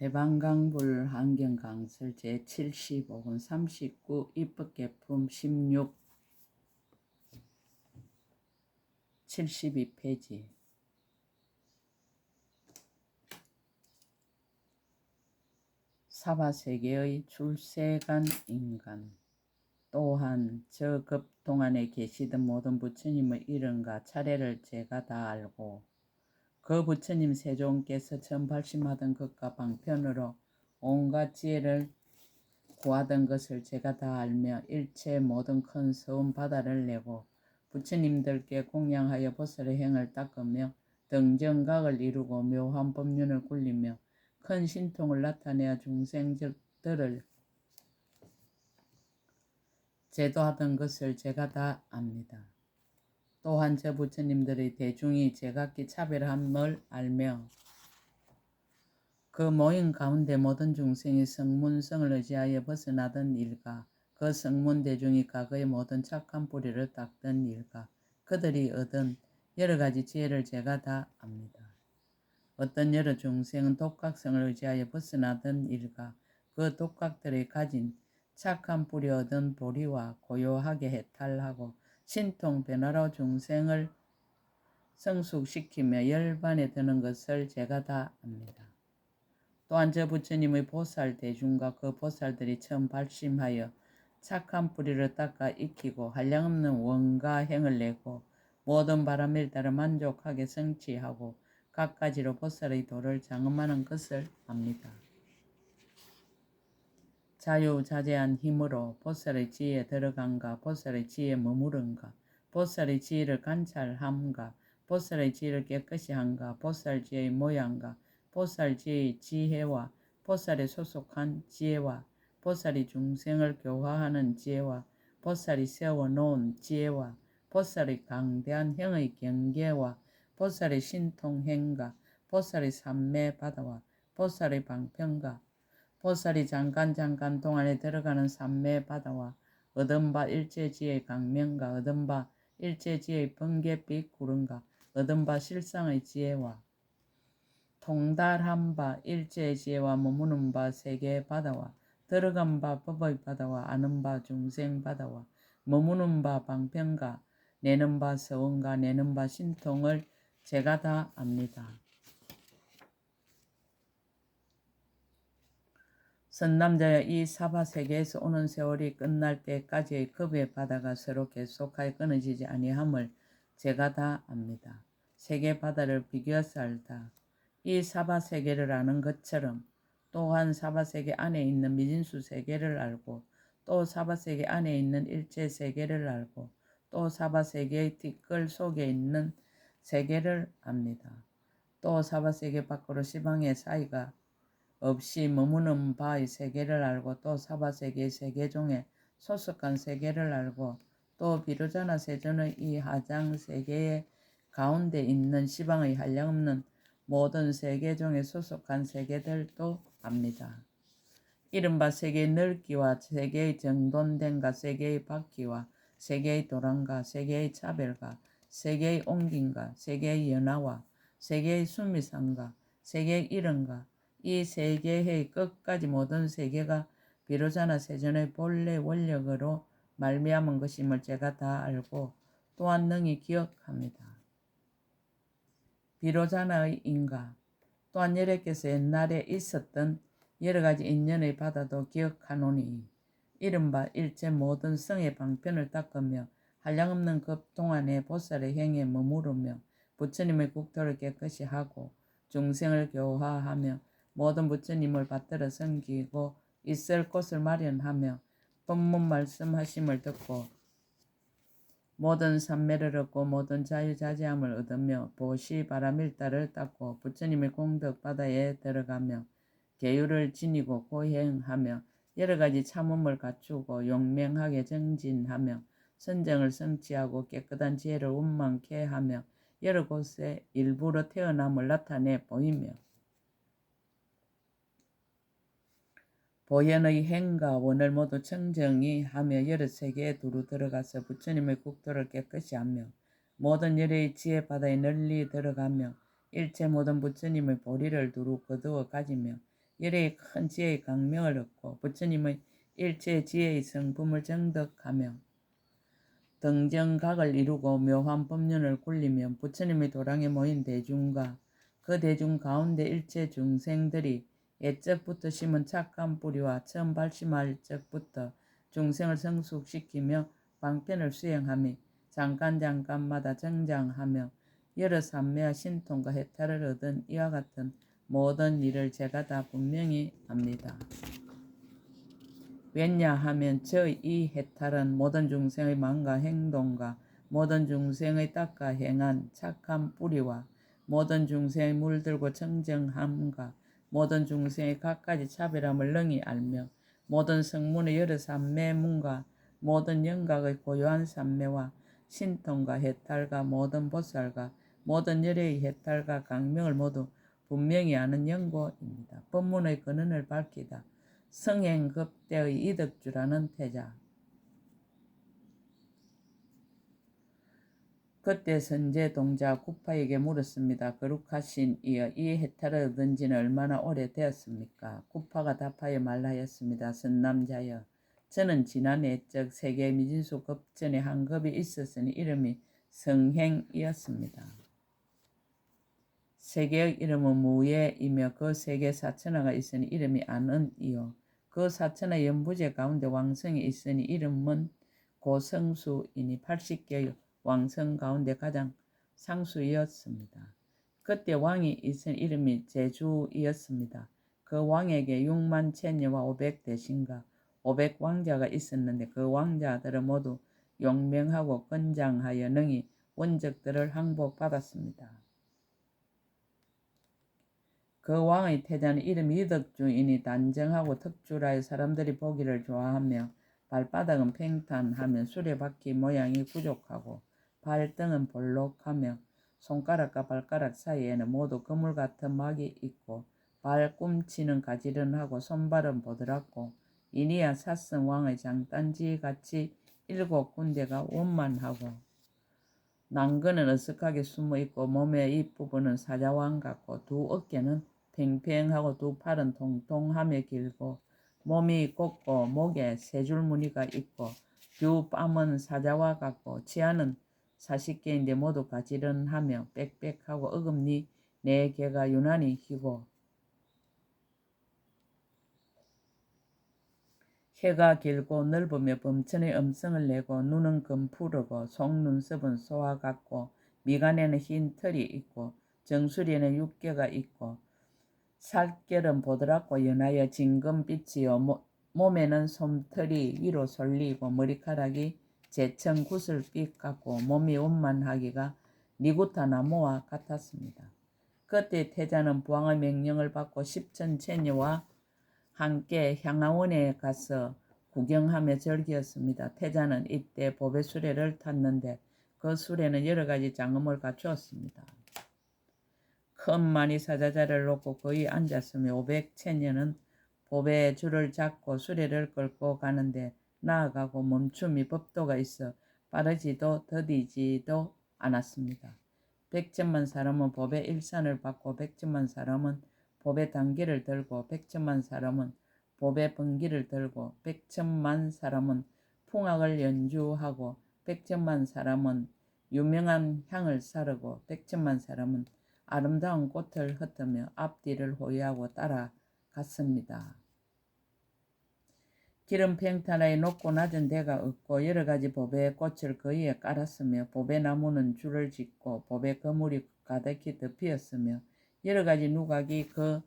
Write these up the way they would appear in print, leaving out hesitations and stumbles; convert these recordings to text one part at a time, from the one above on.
대방강불 환경강설 제75권 39 입법개품 16 72페이지 사바세계의 출세간 인간 또한 저 급 동안에 계시던 모든 부처님의 이름과 차례를 제가 다 알고 그 부처님 세종께서 처음 발심하던 것과 방편으로 온갖 지혜를 구하던 것을 제가 다 알며 일체 모든 큰 서운 바다를 내고 부처님들께 공양하여 보살의 행을 닦으며 등정각을 이루고 묘한 법륜을 굴리며 큰 신통을 나타내어 중생들을 제도하던 것을 제가 다 압니다. 또한 저 부처님들의 대중이 제각기 차별함을 알며 그 모임 가운데 모든 중생이 성문성을 의지하여 벗어나던 일과 그 성문 대중이 과거의 모든 착한 뿌리를 닦던 일과 그들이 얻은 여러 가지 지혜를 제가 다 압니다. 어떤 여러 중생은 독각성을 의지하여 벗어나던 일과 그 독각들이 가진 착한 뿌리 얻은 보리와 고요하게 해탈하고 신통 변화로 중생을 성숙시키며 열반에 드는 것을 제가 다 압니다. 또한 저 부처님의 보살 대중과 그 보살들이 처음 발심하여 착한 뿌리를 닦아 익히고 한량없는 원과 행을 내고 모든 바람을 따라 만족하게 성취하고 갖가지로 보살의 도를 장엄하는 것을 압니다. 자유자재한 힘으로 보살의 지혜에 들어간가 보살의 지혜에 머무른가 보살의 지혜를 관찰함가 보살의 지혜를 깨끗이 한가 보살 지혜의 모양과 보살 지혜의 지혜와 보살에 소속한 지혜와 보살이 중생을 교화하는 지혜와 보살이 세워놓은 지혜와 보살의 강대한 형의 경계와 보살의 신통행과 보살의 삼매바다와 보살의 방편과 보살이 잠깐 동안에 들어가는 삼매바다와 얻은 바 일체지의 강명과 얻은 바 일체지의 번개빛 구름과 얻은 바 실상의 지혜와 통달한 바 일체의 지혜와 머무는 바 세계의 바다와 들어간 바 법의 바다와 아는 바 중생 바다와 머무는 바 방편과 내는 바 서원과 내는 바 신통을 제가 다 압니다. 선남자여 이 사바세계에서 오는 세월이 끝날 때까지의 급의 바다가 서로 계속하여 끊어지지 아니함을 제가 다 압니다. 세계 바다를 비교해서 알다. 이 사바세계를 아는 것처럼 또한 사바세계 안에 있는 미진수 세계를 알고 또 사바세계 안에 있는 일체 세계를 알고 또 사바세계의 뒷글 속에 있는 세계를 압니다. 또 사바세계 밖으로 시방의 사이가 없이 머무는 바의 세계를 알고 또 사바세계의 세계 중에 소속한 세계를 알고 또 비로자나 세존의 이 하장 세계의 가운데 있는 시방의 한량없는 모든 세계 중에 소속한 세계들도 압니다. 이른바 세계의 넓기와 세계의 정돈됨과 세계의 바퀴와 세계의 도랑과 세계의 차별과 세계의 옮김과 세계의 연화와 세계의 수미상과 세계의 이름과 이 세계의 끝까지 모든 세계가 비로자나 세존의 본래 원력으로 말미암은 것임을 제가 다 알고 또한 능히 기억합니다. 비로자나의 인가 또한 여러께서 옛날에 있었던 여러가지 인연의 바다도 기억하노니 이른바 일체 모든 성의 방편을 닦으며 한량없는 급 동안에 보살의 행에 머무르며 부처님의 국토를 깨끗이 하고 중생을 교화하며 모든 부처님을 받들어 섬기고 있을 곳을 마련하며 법문 말씀하심을 듣고 모든 삼매를 얻고 모든 자유자재함을 얻으며 보시 바라밀다를 닦고 부처님의 공덕 바다에 들어가며 계율을 지니고 고행하며 여러가지 참음을 갖추고 용맹하게 정진하며 선정을 성취하고 깨끗한 지혜를 원만케 하며 여러 곳에 일부러 태어남을 나타내 보이며 보현의 행과 원을 모두 청정히 하며 여러 세계에 두루 들어가서 부처님의 국토를 깨끗이 하며 모든 열의 지혜 바다에 널리 들어가며 일체 모든 부처님의 보리를 두루 거두어 가지며 열애의 큰 지혜의 강명을 얻고 부처님의 일체 지혜의 성품을 정득하며 등정각을 이루고 묘한 법륜을 굴리면 부처님의 도량에 모인 대중과 그 대중 가운데 일체 중생들이 옛적부터 심은 착한 뿌리와 처음 발심할 적부터 중생을 성숙시키며 방편을 수행하며 잠깐마다 정장하며 여러 삼매와 신통과 해탈을 얻은 이와 같은 모든 일을 제가 다 분명히 압니다. 왜냐하면 저 이 해탈은 모든 중생의 마음과 행동과 모든 중생의 닦아 행한 착한 뿌리와 모든 중생의 물들고 청정함과 모든 중생의 갖가지 차별함을 능히 알며 모든 성문의 여러 삼매문과 모든 영각의 고요한 삼매와 신통과 해탈과 모든 보살과 모든 열애의 해탈과 강명을 모두 분명히 아는 연고입니다. 법문의 근원을 밝히다. 성행급대의 이득주라는 태자. 그때 선제 동자 구파에게 물었습니다. 거룩하신 이여 이 해탈을 얻은 지는 얼마나 오래되었습니까? 구파가 답하여 말하였습니다. 선남자여 저는 지난 애적 세계 미진수 급전에 한 급이 있었으니 이름이 성행이었습니다. 세계의 이름은 무예이며 그 세계 사천하가 있으니 이름이 안은이요 그 사천하 연부제 가운데 왕성이 있으니 이름은 고성수이니 80개의 왕성 가운데 가장 상수이었습니다. 그때 왕이 있은 이름이 제주이었습니다. 그 왕에게 6만 천녀와 500대신과 500왕자가 있었는데 그 왕자들은 모두 용맹하고 건장하여 능히 원적들을 항복받았습니다. 그 왕의 태자는 이름이 유덕주이니 단정하고 특주라여 사람들이 보기를 좋아하며 발바닥은 팽탄하며 수레바퀴 모양이 부족하고 발등은 볼록하며 손가락과 발가락 사이에는 모두 그물 같은 막이 있고 발꿈치는 가지런하고 손발은 보드랍고 이니야 사성 왕의 장단지같이 7군데가 원만하고 난근은 어색하게 숨어있고 몸의 윗부분은 사자왕 같고 두 어깨는 팽팽하고 두 팔은 통통하며 길고 몸이 곱고 목에 세 줄 무늬가 있고 두 뺨은 사자와 같고 치아는 40개인데 모두 가지런하며 빽빽하고 어금니 4개가 유난히 희고 혀가 길고 넓으며 범천의 음성을 내고 눈은 검푸르고 속눈썹은 소와 같고 미간에는 흰 털이 있고 정수리에는 육개가 있고 살결은 보드랍고 연하여 진금빛이요 몸에는 솜털이 위로 솔리고 머리카락이 제청 구슬빛 같고 몸이 원만하기가 니구타 나무와 같았습니다. 그때 태자는 부왕의 명령을 받고 10천 체녀와 함께 향화원에 가서 구경하며 즐기었습니다. 태자는 이때 보배 수레를 탔는데 그 수레는 여러 가지 장엄을 갖추었습니다. 큰 많이 사자자를 놓고 거의 앉았으며 500체녀는 보배의 줄을 잡고 수레를 끌고 가는데 나아가고 멈춤이 법도가 있어 빠르지도 더디지도 않았습니다. 100천만 사람은 보배 일산을 받고 100천만 사람은 보배 단기를 들고 100천만 사람은 보배 번기를 들고 100천만 사람은 풍악을 연주하고 100천만 사람은 유명한 향을 사르고 100천만 사람은 아름다운 꽃을 흩으며 앞뒤를 호위하고 따라갔습니다. 길은 평탄하여 높고 낮은 데가 없고 여러 가지 보배의 꽃을 그 위에 깔았으며 보배나무는 줄을 짓고 보배 그물이 가득히 덮이었으며 여러 가지 누각이 그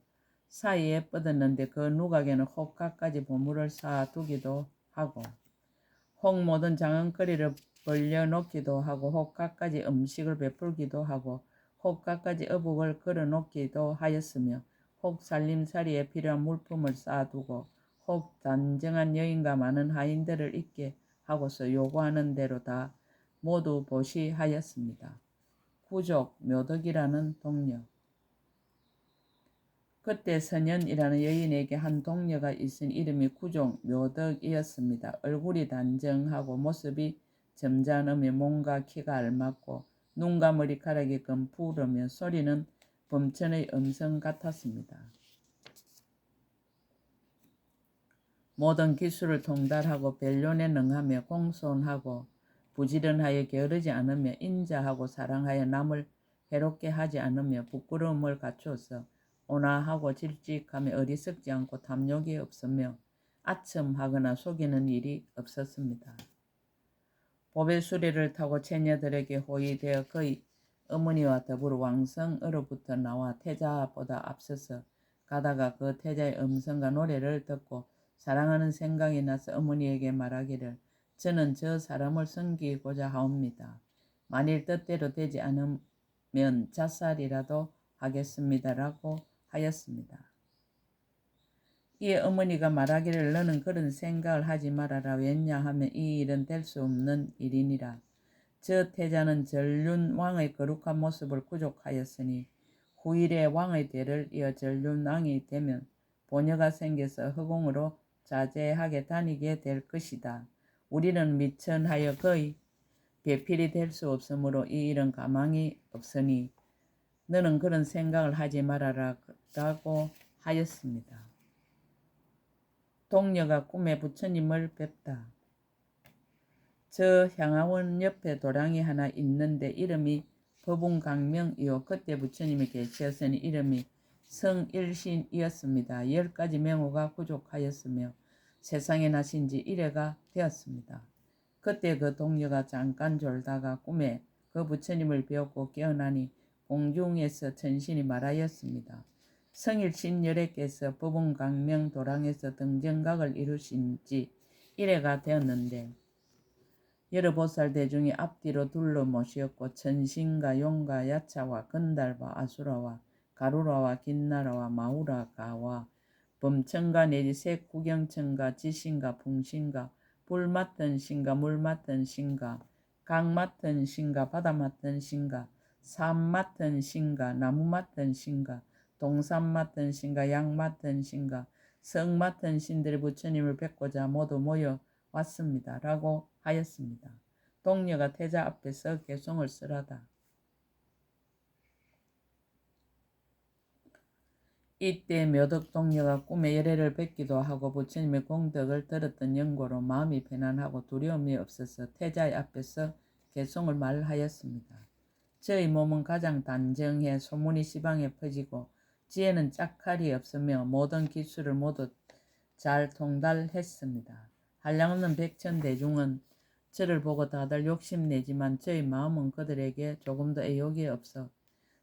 사이에 뻗었는데 그 누각에는 혹각까지 보물을 쌓아두기도 하고 혹 모든 장은거리를 벌려놓기도 하고 혹각까지 음식을 베풀기도 하고 혹각까지 어복을 걸어놓기도 하였으며 혹 살림살이에 필요한 물품을 쌓아두고 혹 단정한 여인과 많은 하인들을 있게 하고서 요구하는 대로 다 모두 보시하였습니다. 구족 묘덕이라는 동료. 그때 선연이라는 여인에게 한 동료가 있은 이름이 구족 묘덕이었습니다. 얼굴이 단정하고 모습이 점잖으며 몸과 키가 알맞고 눈과 머리카락이 검푸르며 소리는 범천의 음성 같았습니다. 모든 기술을 통달하고 변론에 능하며 공손하고 부지런하여 게으르지 않으며 인자하고 사랑하여 남을 해롭게 하지 않으며 부끄러움을 갖추어서 온화하고 질직하며 어리석지 않고 탐욕이 없으며 아첨하거나 속이는 일이 없었습니다. 보배 수레를 타고 처녀들에게 호위되어 그의 어머니와 더불어 왕성으로부터 나와 태자보다 앞서서 가다가 그 태자의 음성과 노래를 듣고 사랑하는 생각이 나서 어머니에게 말하기를 저는 저 사람을 섬기고자 하옵니다. 만일 뜻대로 되지 않으면 자살이라도 하겠습니다라고 하였습니다. 이에 어머니가 말하기를 너는 그런 생각을 하지 말아라. 왜냐하면 이 일은 될 수 없는 일이니라. 저 태자는 전륜 왕의 거룩한 모습을 구족하였으니 후일에 왕의 대를 이어 전륜 왕이 되면 보녀가 생겨서 허공으로 자제하게 다니게 될 것이다. 우리는 미천하여 그의 배필이 될 수 없으므로 이 일은 가망이 없으니 너는 그런 생각을 하지 말아라라고 하였습니다. 동녀가 꿈에 부처님을 뵙다. 저 향화원 옆에 도량이 하나 있는데 이름이 법운강명이요. 그때 부처님이 계셨으니 이름이 성일신이었습니다. 10가지 명호가 부족하였으며 세상에 나신 지 1회가 되었습니다. 그때 그 동녀가 잠깐 졸다가 꿈에 그 부처님을 배웠고 깨어나니 공중에서 천신이 말하였습니다. 성일신 열애께서 법운강명 도량에서 등정각을 이루신 지 1회가 되었는데 여러 보살 대중이 앞뒤로 둘러 모시었고 천신과 용과 야차와 건달과 아수라와 가루라와 긴나라와 마우라가와 범천가 내지 색구경천가 지신가 풍신가 불 맡은 신가 물 맡은 신가 강 맡은 신가 바다 맡은 신가 산 맡은 신가 나무 맡은 신가 동산 맡은 신가 양 맡은 신가 성 맡은 신들이 부처님을 뵙고자 모두 모여 왔습니다. 라고 하였습니다. 동녀가 태자 앞에서 개송을 쓰라다. 이때 묘덕 동녀가 꿈에 열애를 뵙기도 하고 부처님의 공덕을 들었던 연고로 마음이 편안하고 두려움이 없어서 태자의 앞에서 개송을 말하였습니다. 저의 몸은 가장 단정해 소문이 시방에 퍼지고 지혜는 짝칼이 없으며 모든 기술을 모두 잘 통달했습니다. 한량없는 백천대중은 저를 보고 다들 욕심내지만 저의 마음은 그들에게 조금도 애욕이 없어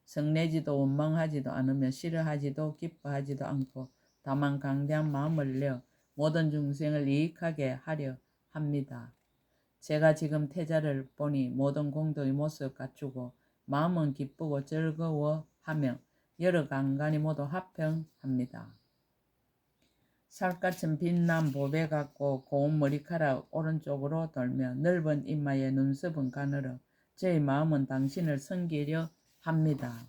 성내지도 원망하지도 않으며 싫어하지도 기뻐하지도 않고 다만 강대한 마음을 내어 모든 중생을 이익하게 하려 합니다. 제가 지금 태자를 보니 모든 공덕의 모습 갖추고 마음은 기쁘고 즐거워하며 여러 간간이 모두 화평합니다. 살갗은 빛난 보배 같고 고운 머리카락 오른쪽으로 돌며 넓은 이마에 눈썹은 가늘어 저의 마음은 당신을 섬기려 합니다.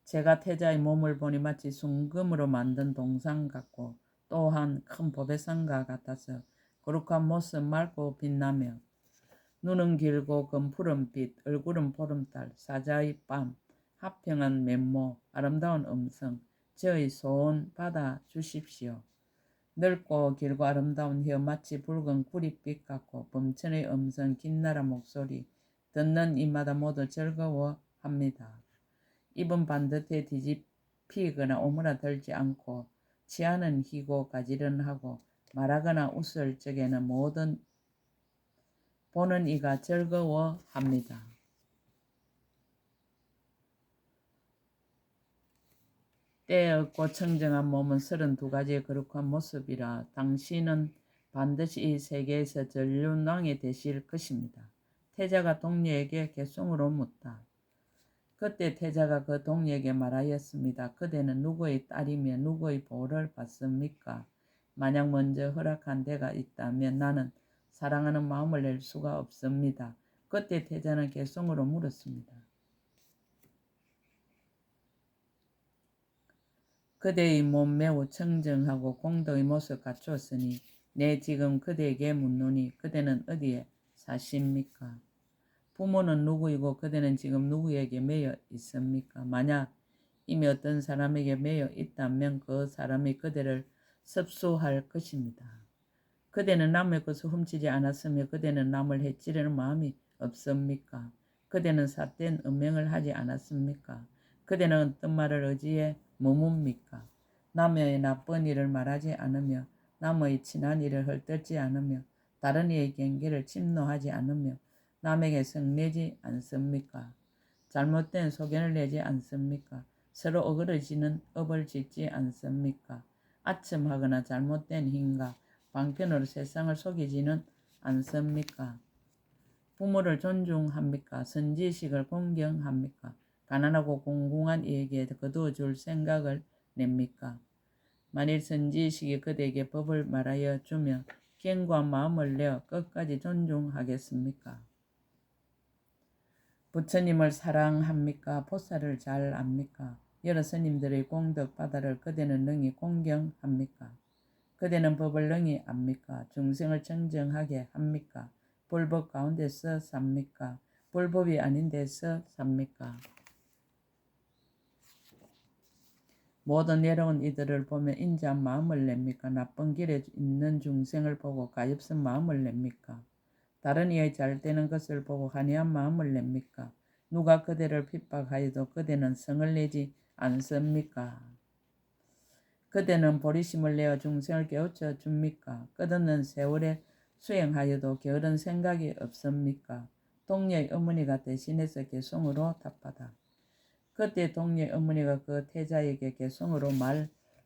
제가 태자의 몸을 보니 마치 순금으로 만든 동상 같고 또한 큰 보배상과 같아서 거룩한 모습 맑고 빛나며 눈은 길고 금푸른빛, 얼굴은 보름달, 사자의 뺨, 화평한 면모, 아름다운 음성, 저의 소원 받아 주십시오. 넓고 길고 아름다운 혀 마치 붉은 구릿빛 같고 범천의 음성 긴나라 목소리 듣는 이마다 모두 즐거워합니다. 입은 반듯해 뒤집히거나 오므라들지 않고 치아는 희고 가지런하고 말하거나 웃을 적에는 모든 보는 이가 즐거워합니다. 때에 없고 청정한 몸은 32가지의 거룩한 모습이라 당신은 반드시 이 세계에서 전륜왕이 되실 것입니다. 태자가 동녀에게 개송으로 묻다. 그때 태자가 그 동녀에게 말하였습니다. 그대는 누구의 딸이며 누구의 보를 받습니까? 만약 먼저 허락한 데가 있다면 나는 사랑하는 마음을 낼 수가 없습니다. 그때 태자는 개송으로 물었습니다. 그대의 몸 매우 청정하고 공덕의 모습 갖추었으니 내 지금 그대에게 묻노니 그대는 어디에 사십니까? 부모는 누구이고 그대는 지금 누구에게 매여 있습니까? 만약 이미 어떤 사람에게 매여 있다면 그 사람이 그대를 섭수할 것입니다. 그대는 남의 것을 훔치지 않았으며 그대는 남을 해치려는 마음이 없습니까? 그대는 삿된 음행을 하지 않았습니까? 그대는 어떤 말을 의지해 머뭅니까? 남의 나쁜 일을 말하지 않으며 남의 친한 일을 헐뜯지 않으며 다른 이의 경계를 침노하지 않으며 남에게 성내지 않습니까? 잘못된 소견을 내지 않습니까? 서로 어그러지는 업을 짓지 않습니까? 아첨하거나 잘못된 힘과 방편으로 세상을 속이지는 않습니까? 부모를 존중합니까? 선지식을 공경합니까? 가난하고 공공한 이에게 거두어 줄 생각을 냅니까? 만일 선지식이 그대에게 법을 말하여 주며 견고한 마음을 내어 끝까지 존중하겠습니까? 부처님을 사랑합니까? 보살을 잘 압니까? 여러 스님들의 공덕 바다를 그대는 능히 공경합니까? 그대는 법을 능히 압니까? 중생을 청정하게 합니까? 불법 가운데서 삽니까? 불법이 아닌 데서 삽니까? 모든 외로운 이들을 보며 인자한 마음을 냅니까? 나쁜 길에 있는 중생을 보고 가엾은 마음을 냅니까? 다른 이의 잘되는 것을 보고 한해한 마음을 냅니까? 누가 그대를 핍박하여도 그대는 성을 내지 않습니까? 그대는 보리심을 내어 중생을 깨우쳐 줍니까? 끝없는 세월에 수행하여도 게으른 생각이 없습니까? 동료의 어머니가 대신해서 개송으로 답하다. 그때 동료의 어머니가 그 태자에게 개송으로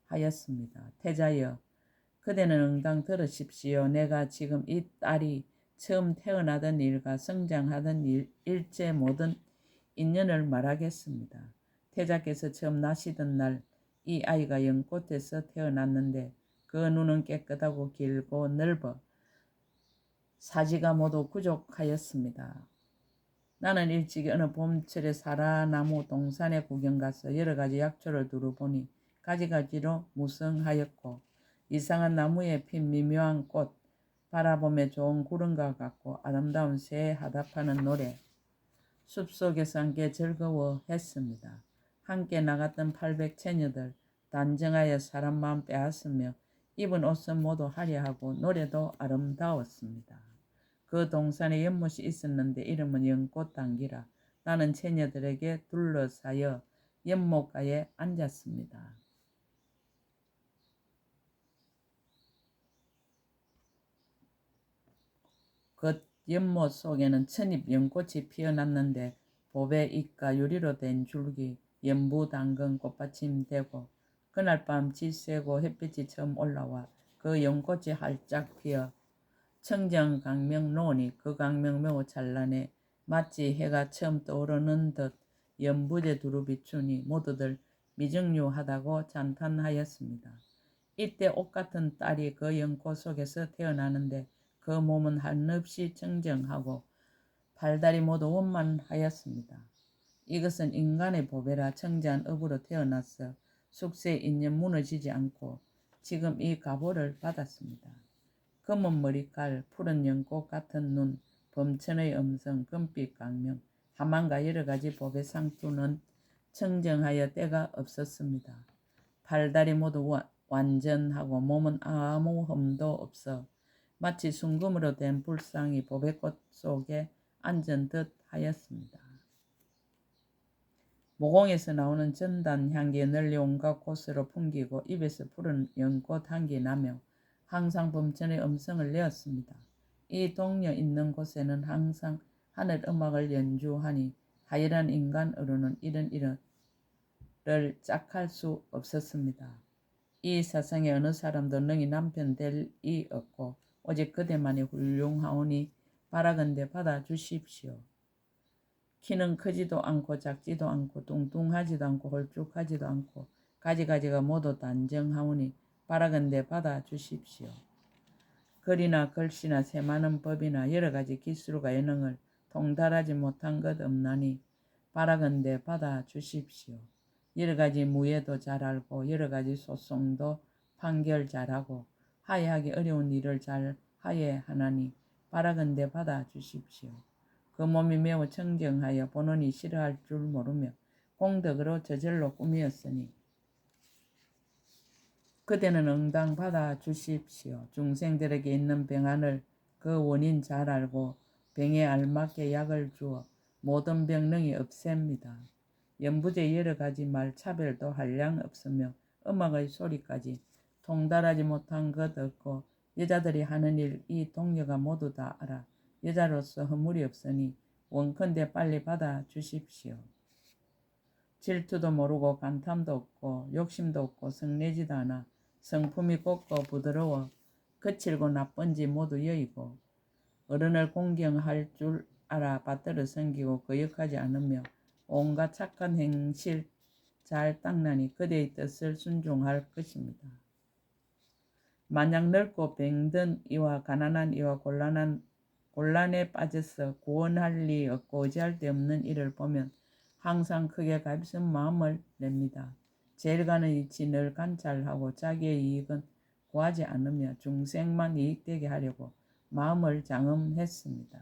말하였습니다. 태자여, 그대는 응당 들으십시오. 내가 지금 이 딸이 처음 태어나던 일과 성장하던 일체 모든 인연을 말하겠습니다. 태자께서 처음 나시던 날 이 아이가 연꽃에서 태어났는데 그 눈은 깨끗하고 길고 넓어 사지가 모두 구족하였습니다. 나는 일찍이 어느 봄철에 사라나무 동산에 구경 가서 여러 가지 약초를 두루 보니 가지가지로 무성하였고 이상한 나무에 핀 미묘한 꽃, 바라보며 좋은 구름과 같고 아름다운 새에 하답하는 노래, 숲속에서 함께 즐거워했습니다. 함께 나갔던 800처녀들 단정하여 사람 마음 빼앗으며 입은 옷은 모두 화려하고 노래도 아름다웠습니다. 그 동산에 연못이 있었는데 이름은 연꽃단기라. 나는 처녀들에게 둘러싸여 연못가에 앉았습니다. 그 연못 속에는 천잎 연꽃이 피어났는데 보배 잎과 유리로 된 줄기, 연부 당근 꽃받침 되고 그날 밤 지새고 햇빛이 처음 올라와 그 연꽃이 활짝 피어 청정 강명 노니 그 강명 매우 찬란해 마치 해가 처음 떠오르는 듯 연부제 두루 비추니 모두들 미증유하다고讚탄하였습니다. 이때 옷같은 딸이 그 연꽃 속에서 태어나는데 그 몸은 한없이 청정하고 팔다리 모두 원만하였습니다. 이것은 인간의 보배라 청자한 업으로 태어나서 숙세 인연 무너지지 않고 지금 이 가보를 받았습니다. 검은 머리칼, 푸른 연꽃 같은 눈, 범천의 음성, 금빛 강명, 하만과 여러 가지 보배 상투는 청정하여 때가 없었습니다. 팔다리 모두 완전하고 몸은 아무 흠도 없어 마치 순금으로 된 불상이 보배꽃 속에 앉은 듯 하였습니다. 모공에서 나오는 전단 향기 널리 온갖 곳으로 풍기고 입에서 푸른 연꽃 향기 나며 항상 범천의 음성을 내었습니다. 이 동료 있는 곳에는 항상 하늘 음악을 연주하니 하열한 인간으로는 이런 일을 짝할 수 없었습니다. 이 세상에 어느 사람도 능히 남편 될 이 없고 오직 그대만이 훌륭하오니 바라건대 받아주십시오. 키는 크지도 않고 작지도 않고 뚱뚱하지도 않고 홀쭉하지도 않고 가지가지가 모두 단정하오니 바라건대 받아주십시오. 글이나 글씨나 세마는 법이나 여러가지 기술과 예능을 통달하지 못한 것 없나니 바라건대 받아주십시오. 여러가지 무예도 잘 알고 여러가지 소송도 판결 잘하고 하해하기 어려운 일을 잘 하해하나니 바라건대 받아주십시오. 그 몸이 매우 청정하여 본원이 싫어할 줄 모르며 공덕으로 저절로 꾸미었으니 그대는 응당 받아 주십시오. 중생들에게 있는 병안을 그 원인 잘 알고 병에 알맞게 약을 주어 모든 병 능히 없앱니다. 연부제 여러 가지 말 차별도 한량 없으며 음악의 소리까지 통달하지 못한 것 없고 여자들이 하는 일 이 동료가 모두 다 알아 여자로서 허물이 없으니 원컨대 빨리 받아 주십시오. 질투도 모르고 간탐도 없고 욕심도 없고 성내지도 않아 성품이 곱고 부드러워 거칠고 나쁜지 모두 여의고 어른을 공경할 줄 알아 받들어 섬기고 거역하지 않으며 온갖 착한 행실 잘 닦나니 그대의 뜻을 순종할 것입니다. 만약 늙고 병든 이와 가난한 이와 곤란에 빠져서 구원할 리 없고 의지할 데 없는 이를 보면 항상 크게 가슴 마음을 냅니다. 제일 가는 이치 늘 관찰하고 자기의 이익은 구하지 않으며 중생만 이익되게 하려고 마음을 장엄했습니다.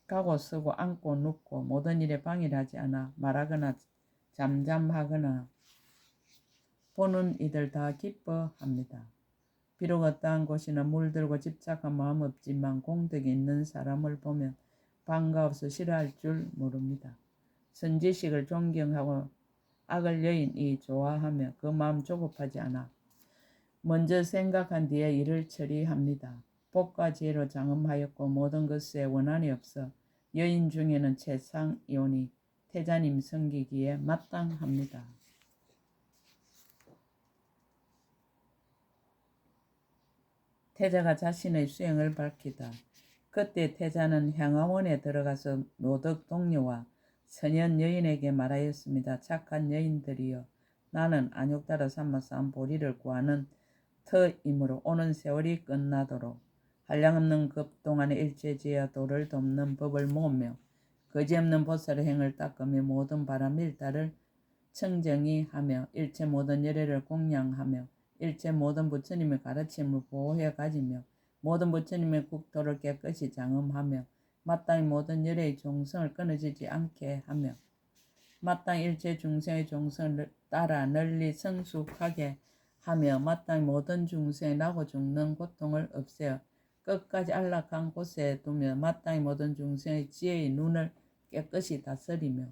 가고 쓰고 앉고 눕고 모든 일에 방해하지 않아 말하거나 잠잠하거나 보는 이들 다 기뻐합니다. 비록 어떠한 곳이나 물들고 집착한 마음 없지만 공덕이 있는 사람을 보면 반가워서 싫어할 줄 모릅니다. 선지식을 존경하고 악을 여인이 좋아하며 그 마음 조급하지 않아 먼저 생각한 뒤에 일을 처리합니다. 복과 지혜로 장엄하였고 모든 것에 원한이 없어 여인 중에는 최상이오니 태자님 섬기기에 마땅합니다. 태자가 자신의 수행을 밝히다. 그때 태자는 향화원에 들어가서 노덕 동료와 선현 여인에게 말하였습니다. 착한 여인들이여, 나는 안욕따라 삼아서 한 보리를 구하는 터이므로 오는 세월이 끝나도록 한량없는 급 동안에 일체지어 도를 돕는 법을 모으며 거지없는 보살의 행을 닦으며 모든 바람 일다를 청정히 하며 일체 모든 열애를 공양하며 일체 모든 부처님의 가르침을 보호해 가지며 모든 부처님의 국토를 깨끗이 장엄하며 마땅히 모든 열애의 종성을 끊어지지 않게 하며 마땅히 일체 중생의 종성을 따라 널리 성숙하게 하며 마땅히 모든 중생의 나고 죽는 고통을 없애어 끝까지 안락한 곳에 두며 마땅히 모든 중생의 지혜의 눈을 깨끗이 다스리며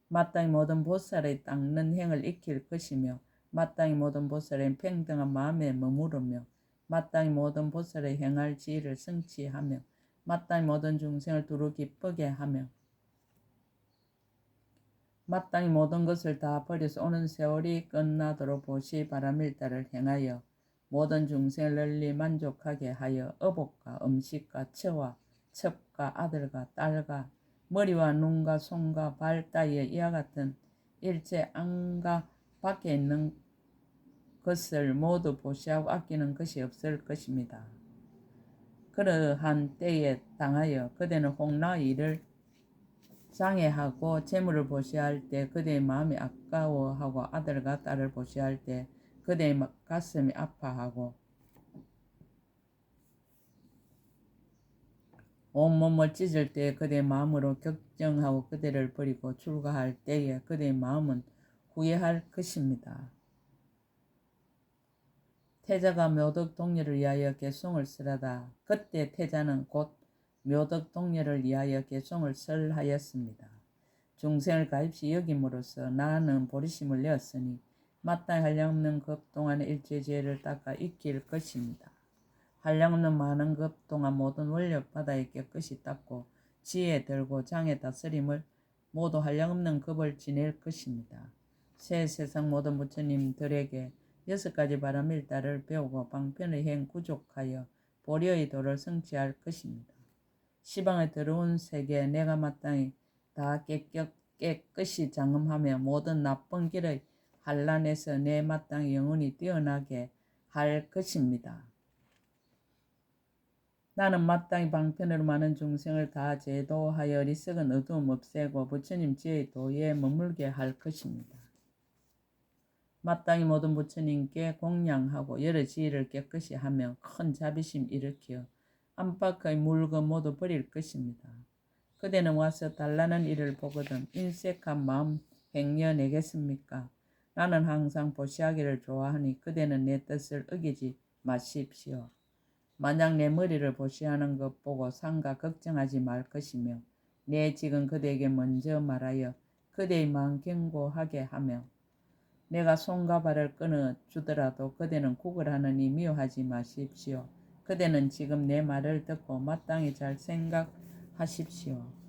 마땅히 모든 보살의 닦는 행을 익힐 것이며 마땅히 모든 보살의 평등한 마음에 머무르며 마땅히 모든 보살의 행할 지혜를 성취하며 마땅히 모든 중생을 두루 기쁘게 하며 마땅히 모든 것을 다 버려서 오는 세월이 끝나도록 보시 바람일다를 행하여 모든 중생을 널리 만족하게 하여 어복과 음식과 처와 첩과 아들과 딸과 머리와 눈과 손과 발 따위에 이와 같은 일체 안과 밖에 있는 것을 모두 보시하고 아끼는 것이 없을 것입니다. 그러한 때에 당하여 그대는 홍나의 일을 장애하고 재물을 보시할 때 그대의 마음이 아까워하고 아들과 딸을 보시할 때 그대의 가슴이 아파하고 온몸을 찢을 때 그대의 마음으로 격정하고 그대를 버리고 출가할 때에 그대의 마음은 후회할 것입니다. 태자가 묘덕 동료를 위하여 개송을 쓰라다. 그때 태자는 곧 묘덕 동료를 위하여 개송을 설하였습니다. 중생을 가입시 여김으로써 나는 보리심을 내었으니 마땅히 한량없는 급 동안의 일체지혜를 닦아 익힐 것입니다. 한량없는 많은 급 동안 모든 원력 바다에 깨끗이 닦고 지혜 들고 장애 다스림을 모두 한량없는 급을 지낼 것입니다. 새 세상 모든 부처님들에게 6가지 바람일다를 배우고 방편의 행 구족하여 보리의 도를 성취할 것입니다. 시방의 더러운 세계에 내가 마땅히 다 깨끗이 장엄하며 모든 나쁜 길의 한란에서 내 마땅히 영원히 뛰어나게 할 것입니다. 나는 마땅히 방편으로 많은 중생을 다 제도하여 어리석은 어두움 없애고 부처님 지혜의 도에 머물게 할 것입니다. 마땅히 모든 부처님께 공양하고 여러 지혜를 깨끗이 하며 큰 자비심 일으켜 안팎의 물건 모두 버릴 것입니다. 그대는 와서 달라는 일을 보거든 인색한 마음 행여 내겠습니까? 나는 항상 보시하기를 좋아하니 그대는 내 뜻을 어기지 마십시오. 만약 내 머리를 보시하는 것 보고 상가 걱정하지 말 것이며 내 지금 그대에게 먼저 말하여 그대의 마음 견고하게 하며 내가 손과 발을 끊어 주더라도 그대는 구걸하느니 미워하지 마십시오. 그대는 지금 내 말을 듣고 마땅히 잘 생각하십시오.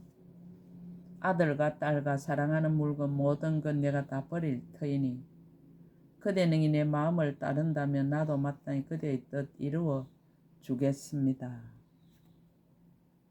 아들과 딸과 사랑하는 물건 모든 것 내가 다 버릴 터이니 그대는 내 마음을 따른다면 나도 마땅히 그대의 뜻 이루어 주겠습니다.